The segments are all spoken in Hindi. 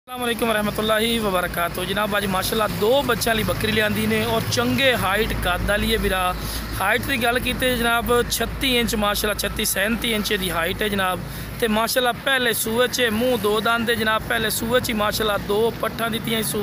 अस्सलामुअलैकुम रहमतुल्लाहि वबरकातुहू। जनाब अज माशाल्लाह दो बच्चों वाली बकरी लियांदी ने और चंगे हाइट कद वाली है बिरा। हाइट की गल की जनाब 36 इंच माशाल्लाह 36-37 इंच की हाइट है जनाब। तो माशाल्लाह पहले सूए च मूँह दो दंद जनाब। पहले सूए च माशाल्लाह दो पट्ठा दी सू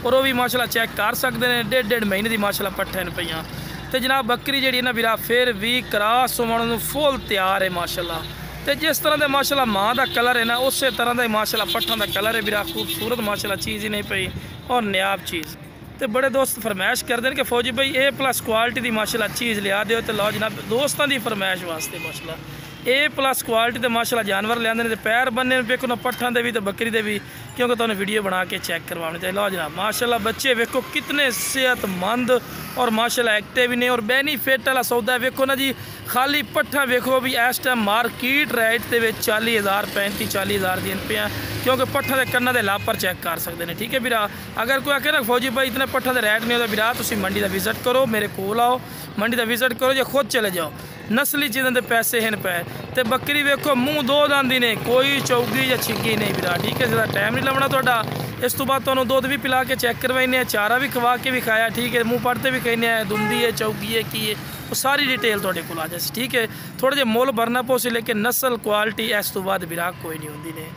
और वह भी माशाल्लाह चेक कर सकते हैं। डेढ़ महीने की माशाल्लाह पट्ठा पईयां। तो जनाब बकरी जी ना बिरा फिर भी क्रॉस होने फुल तैयार है माशाल्लाह। तो जिस तरह के माशाल्लाह माँ का कलर है ना उस तरह का माशाल्लाह पट्ठों का कलर है बिरा। खूबसूरत माशाल्लाह चीज़ ही नहीं पई और नायाब चीज़। तो बड़े दोस्त फरमाइश करते हैं कि फौजी भाई A+ क्वालिटी की माशाल्लाह चीज़ लिया दो। तो लो जनाब दोस्तों की फरमाइश वास्ते माशाल्लाह A+ क्वालिटी के माशाल्लाह जानवर लिया पैर बने वेखो ना पट्ठों के भी तो बकरी के भी, क्योंकि तुमने वीडियो बना के चेक करवाने चाहिए। लो जनाब माशाल्लाह बच्चे वेखो कितने सेहतमंद और माशाल्लाह एक्टिव भी ने और बेनीफिट वाला सौदा वेखो ना जी। खाली पट्ठा वेखो भी इस टाइम मार्केट रेट के 40,000 35-40,000 दिन पे हैं, क्योंकि पट्ठा के कन्ना के लापर चेक कर सकते हैं। ठीक है बिरा। अगर कोई आखे ना फौजी भाई इतने पट्ठा के रेट नहीं होता बिरा, तुम मंडी का विजिट करो, मेरे को आओ मंडी का विजिट करो या खुद चले जाओ। नस्ली चीज़ों के पैसे हैं पे। तो बकरी वेखो मूँह दो दंद ने, कोई चौगी या छिगी नहीं बिरा। ठीक है ज़्यादा टाइम नहीं लगना थोड़ा। इस तो बाद तुहानू दुध भी पिला के चेक करवाने, चारा भी खवा के भी खाया। ठीक है मूँह पड़ते भी कहने दुंदी है चौगी है की है, वो सारी डिटेल थोड़े को आ जाए। ठीक है थोड़ा जहा मुल भरना पोसी, लेकिन नस्ल क्वालिटी इस तो बाद बिरा कोई नहीं होंगी ने।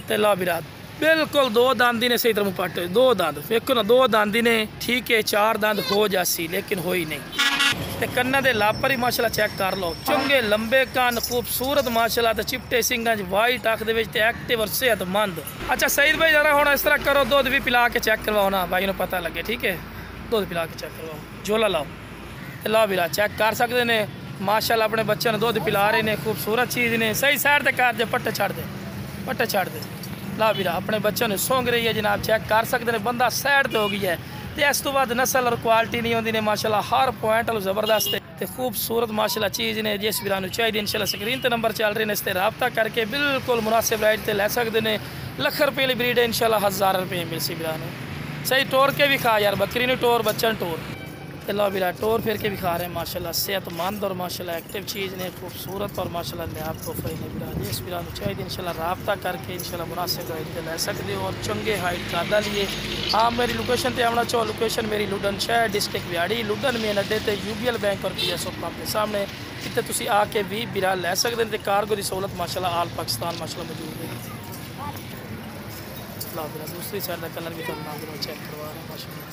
तो ला बिरा बिल्कुल दो दंद ने, सही तरह मुँह पट दो दंद वेखो ना, दो दंद ने। ठीक है 4 दंद हो जासी लेकिन हो ही नहीं। तो कन्ना के लापर ही माशाल्लाह चेक कर लो, चंगे लंबे कन खूबसूरत माशाल्लाह। तो चिपटे सिंगां वाइट अख दे विच एक्टिव और सेहतमंद। अच्छा सईद भाई जरा हुण इस तरह करो, दुध भी पिला के चेक करवाओ ना भाई, पता लगे। ठीक है दुध पिला के चेक करवाओ, झोला लाओ तो ला बिरा चेक कर सकते हैं माशाल्लाह। अपने बच्चों ने दुध पिला रहे हैं, खूबसूरत चीज़ ने। सही साइड से कर दे, पट्टे छड़ दे, पट्टे छड़ दे। ला बिरा अपने बच्चों ने सौंग रही है जनाब, चेक कर सकते हैं। बंदा साइड तो हो गया है। तो इस तो बाद नस्ल और क्वालिटी नहीं होती ने माशाल्लाह, हर पॉइंट वालों ज़बरदस्त है। तो खूबसूरत माशाल्लाह चीज़ ने। जिस बिरा चाहिए इंशाल्लाह स्क्रीन पर नंबर चल रहे हैं, इस पर रबता करके बिल्कुल मुनासिब रेट से लै सकते हैं। लख रुपये वाली ब्रीड है इंशाल्लाह, 1000 रुपये मिल सी बिरा। सही टोर के भी खा यार, बकरी ने टोर बच्चा टोर। तो लो बिरा टोर फिर के भी खा रहे हैं माशाल्लाह। सेहतमंद और माशाल्लाह एक्टिव चीज़ ने, खूबसूरत और माशाल्लाह नायाब तोहफे ने बिरा। जिस बिरा चाहिए इंशाल्लाह रबता करके इंशाल्लाह मुनासिब रेट से लै सकते हो और चंगे हाइट का लिए। हाँ मेरी लोकेशन पर आना चाहो, लोकेशन मेरी लुडन शहर डिस्ट्रिक्ट व्याड़ी लुडन मेन अड्डे से UBL बैंक और PSO पंप के सामने। इतने तुम आके भी बिरा लै सकते हैं। कारगो की सहूलत माशाल्लाह आल पाकिस्तान माशाल्लाह मौजूद है। लो बिरा दूसरी साइड का कलर भी तुम चेक करवा रहे हैं माशाल्लाह।